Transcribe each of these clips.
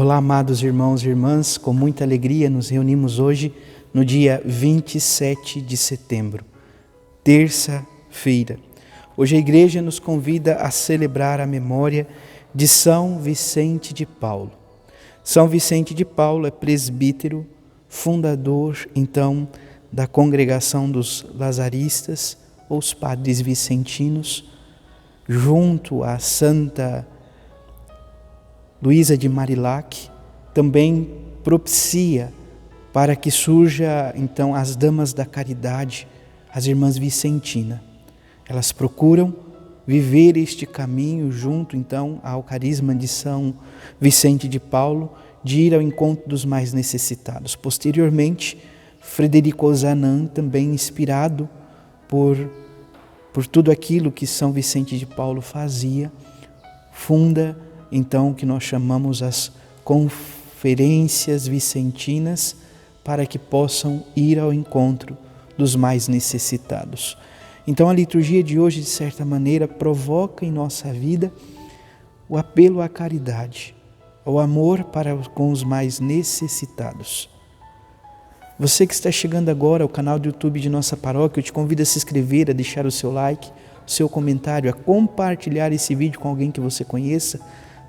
Olá, amados irmãos e irmãs, com muita alegria nos reunimos hoje no dia 27 de setembro, terça-feira. Hoje a igreja nos convida a celebrar a memória de São Vicente de Paulo. São Vicente de Paulo é presbítero, fundador, então, da congregação dos lazaristas, ou os padres vicentinos, junto a Santa Luísa de Marilac, também propicia para que surja, então, as damas da caridade, as irmãs vicentinas. Elas procuram viver este caminho junto, então, ao carisma de São Vicente de Paulo, de ir ao encontro dos mais necessitados. Posteriormente, Frederico Ozanam, também inspirado por tudo aquilo que São Vicente de Paulo fazia, funda então o que nós chamamos as conferências vicentinas, para que possam ir ao encontro dos mais necessitados. Então a liturgia de hoje, de certa maneira, provoca em nossa vida o apelo à caridade, ao amor para com os mais necessitados. Você que está chegando agora ao canal do YouTube de nossa paróquia, eu te convido a se inscrever, a deixar o seu like, o seu comentário, a compartilhar esse vídeo com alguém que você conheça,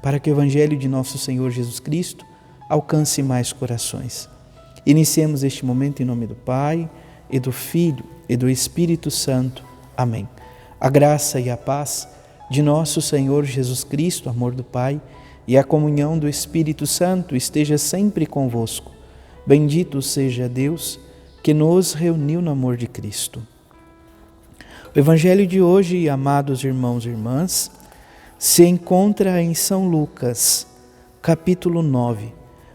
para que o Evangelho de nosso Senhor Jesus Cristo alcance mais corações. Iniciemos este momento em nome do Pai, e do Filho, e do Espírito Santo. Amém. A graça e a paz de nosso Senhor Jesus Cristo, amor do Pai, e a comunhão do Espírito Santo esteja sempre convosco. Bendito seja Deus que nos reuniu no amor de Cristo. O Evangelho de hoje, amados irmãos e irmãs, se encontra em São Lucas, capítulo 9,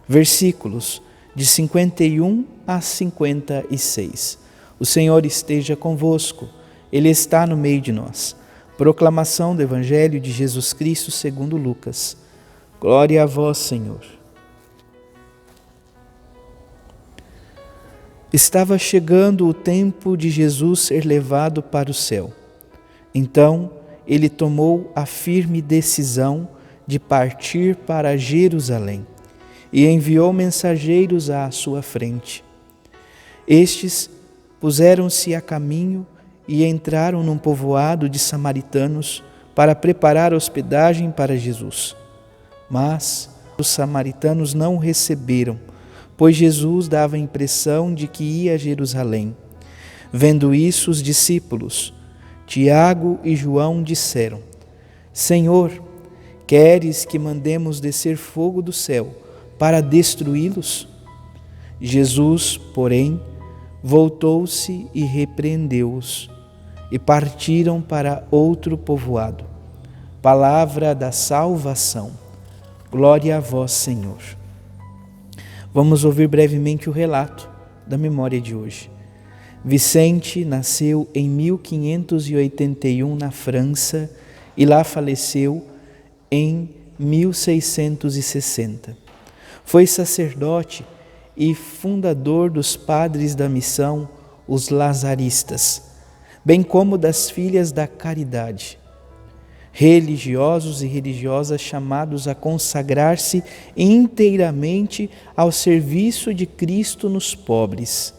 versículos de 51 a 56. O Senhor esteja convosco, Ele está no meio de nós. Proclamação do Evangelho de Jesus Cristo segundo Lucas. Glória a vós, Senhor. Estava chegando o tempo de Jesus ser levado para o céu. Então, ele tomou a firme decisão de partir para Jerusalém e enviou mensageiros à sua frente. Estes puseram-se a caminho e entraram num povoado de samaritanos para preparar hospedagem para Jesus. Mas os samaritanos não o receberam, pois Jesus dava a impressão de que ia a Jerusalém. Vendo isso, os discípulos, Tiago e João, disseram: Senhor, queres que mandemos descer fogo do céu para destruí-los? Jesus, porém, voltou-se e repreendeu-os, e partiram para outro povoado. Palavra da salvação. Glória a vós, Senhor. Vamos ouvir brevemente o relato da memória de hoje. Vicente nasceu em 1581 na França e lá faleceu em 1660. Foi sacerdote e fundador dos padres da missão, os lazaristas, bem como das filhas da caridade. Religiosos e religiosas chamados a consagrar-se inteiramente ao serviço de Cristo nos pobres.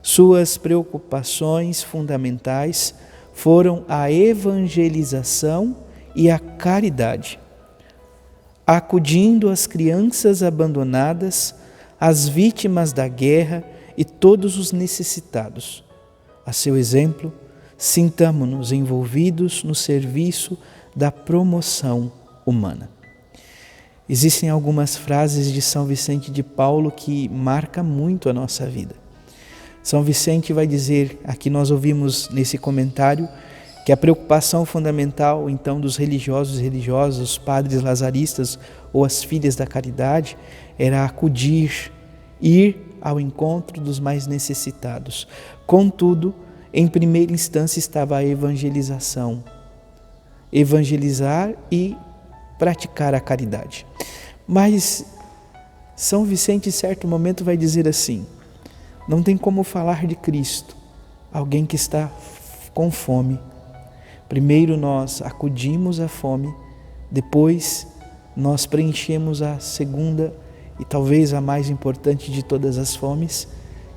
Suas preocupações fundamentais foram a evangelização e a caridade, acudindo às crianças abandonadas, às vítimas da guerra e todos os necessitados. A seu exemplo, sintamo-nos envolvidos no serviço da promoção humana. Existem algumas frases de São Vicente de Paulo que marcam muito a nossa vida. São Vicente vai dizer, aqui nós ouvimos nesse comentário, que a preocupação fundamental, então, dos religiosos e religiosas, os padres lazaristas ou as filhas da caridade, era acudir, ir ao encontro dos mais necessitados. Contudo, em primeira instância estava a evangelização. Evangelizar e praticar a caridade. Mas São Vicente, em certo momento, vai dizer assim: não tem como falar de Cristo, alguém que está com fome. Primeiro nós acudimos à fome, depois nós preenchemos a segunda e talvez a mais importante de todas as fomes,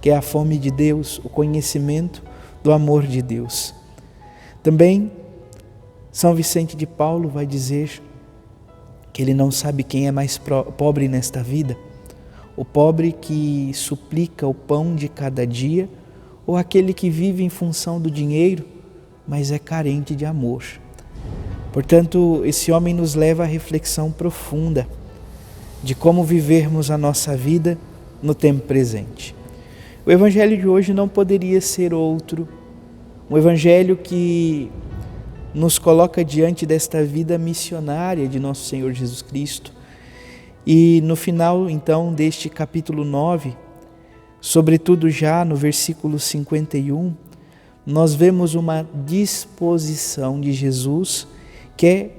que é a fome de Deus, o conhecimento do amor de Deus. Também São Vicente de Paulo vai dizer que ele não sabe quem é mais pobre nesta vida, o pobre que suplica o pão de cada dia ou aquele que vive em função do dinheiro, mas é carente de amor. Portanto, esse homem nos leva à reflexão profunda de como vivermos a nossa vida no tempo presente. O Evangelho de hoje não poderia ser outro, um Evangelho que nos coloca diante desta vida missionária de nosso Senhor Jesus Cristo. E no final, então, deste capítulo 9, sobretudo já no versículo 51, nós vemos uma disposição de Jesus que é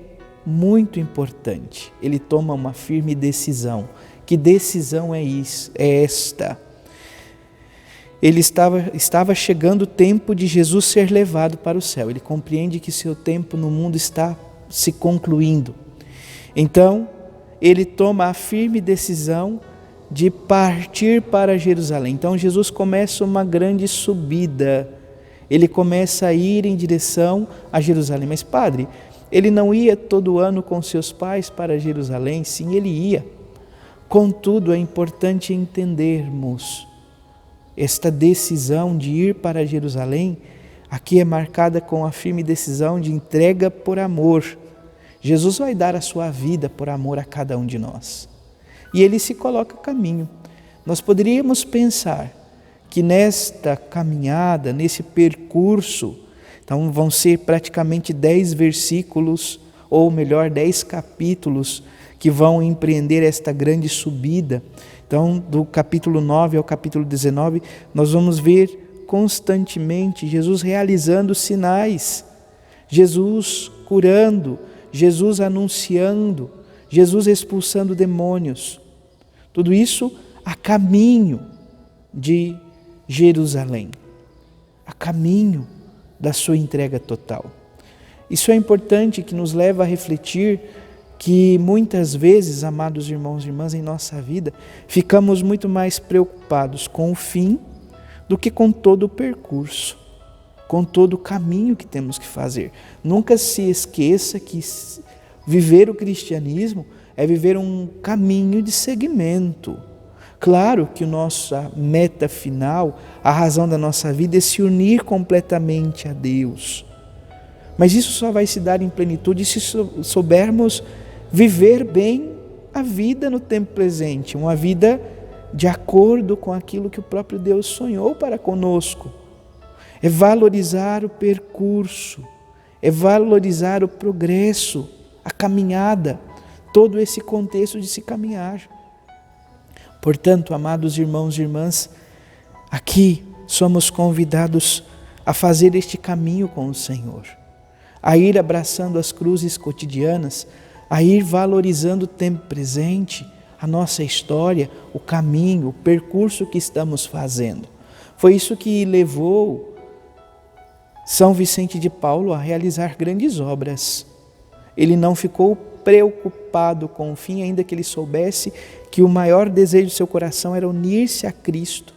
muito importante. Ele toma uma firme decisão. Que decisão é esta? Ele estava chegando o tempo de Jesus ser levado para o céu. Ele compreende que seu tempo no mundo está se concluindo. Então, ele toma a firme decisão de partir para Jerusalém. Então, Jesus começa uma grande subida. Ele começa a ir em direção a Jerusalém. Mas, Padre, ele não ia todo ano com seus pais para Jerusalém? Sim, ele ia. Contudo, é importante entendermos esta decisão de ir para Jerusalém, aqui é marcada com a firme decisão de entrega por amor. Jesus vai dar a sua vida por amor a cada um de nós. E ele se coloca a caminho. Nós poderíamos pensar que nesta caminhada, nesse percurso, então vão ser praticamente 10 versículos, ou melhor, 10 capítulos, que vão empreender esta grande subida. Então, do capítulo 9 ao capítulo 19, nós vamos ver constantemente Jesus realizando sinais, Jesus curando, Jesus anunciando, Jesus expulsando demônios. Tudo isso a caminho de Jerusalém, a caminho da sua entrega total. Isso é importante, que nos leva a refletir que muitas vezes, amados irmãos e irmãs, em nossa vida, ficamos muito mais preocupados com o fim do que com todo o percurso, com todo o caminho que temos que fazer. Nunca se esqueça que viver o cristianismo é viver um caminho de seguimento. Claro que a nossa meta final, a razão da nossa vida é se unir completamente a Deus. Mas isso só vai se dar em plenitude se soubermos viver bem a vida no tempo presente, uma vida de acordo com aquilo que o próprio Deus sonhou para conosco. É valorizar o percurso, é valorizar o progresso, a caminhada, todo esse contexto de se caminhar. Portanto, amados irmãos e irmãs, aqui somos convidados a fazer este caminho com o Senhor, a ir abraçando as cruzes cotidianas, a ir valorizando o tempo presente, a nossa história, o caminho, o percurso que estamos fazendo. Foi isso que levou São Vicente de Paulo a realizar grandes obras. Ele não ficou preocupado com o fim, ainda que ele soubesse que o maior desejo do seu coração era unir-se a Cristo.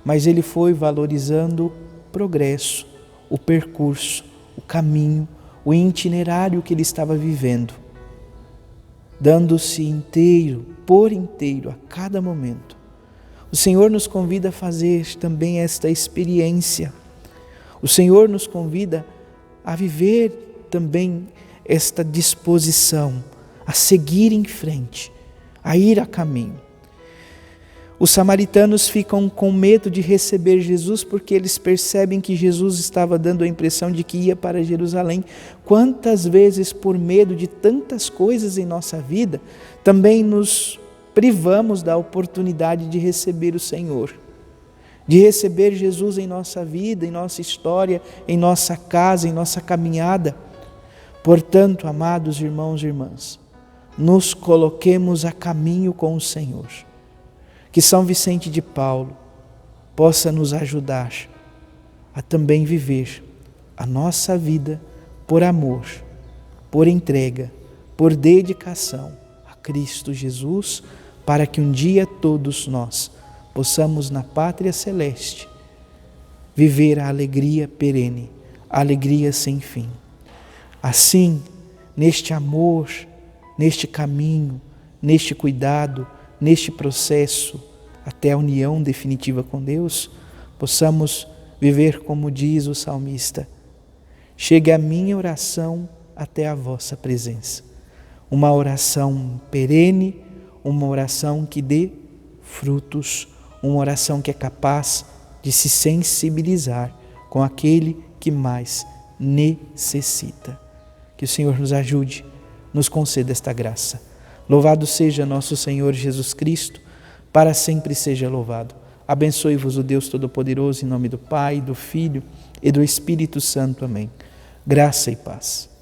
Mas ele foi valorizando o progresso, o percurso, o caminho, o itinerário que ele estava vivendo, dando-se inteiro, por inteiro, a cada momento. O Senhor nos convida a fazer também esta experiência. O Senhor nos convida a viver também esta disposição, a seguir em frente, a ir a caminho. Os samaritanos ficam com medo de receber Jesus porque eles percebem que Jesus estava dando a impressão de que ia para Jerusalém. Quantas vezes, por medo de tantas coisas em nossa vida, também nos privamos da oportunidade de receber o Senhor, de receber Jesus em nossa vida, em nossa história, em nossa casa, em nossa caminhada. Portanto, amados irmãos e irmãs, nos coloquemos a caminho com o Senhor. Que São Vicente de Paulo possa nos ajudar a também viver a nossa vida por amor, por entrega, por dedicação a Cristo Jesus, para que um dia todos nós possamos na pátria celeste viver a alegria perene, a alegria sem fim. Assim, neste amor, neste caminho, neste cuidado, neste processo até a união definitiva com Deus, possamos viver como diz o salmista: chegue a minha oração até a vossa presença. Uma oração perene, uma oração que dê frutos, uma oração que é capaz de se sensibilizar com aquele que mais necessita. Que o Senhor nos ajude, nos conceda esta graça. Louvado seja nosso Senhor Jesus Cristo, para sempre seja louvado. Abençoe-vos o Deus Todo-Poderoso, em nome do Pai, do Filho e do Espírito Santo. Amém. Graça e paz.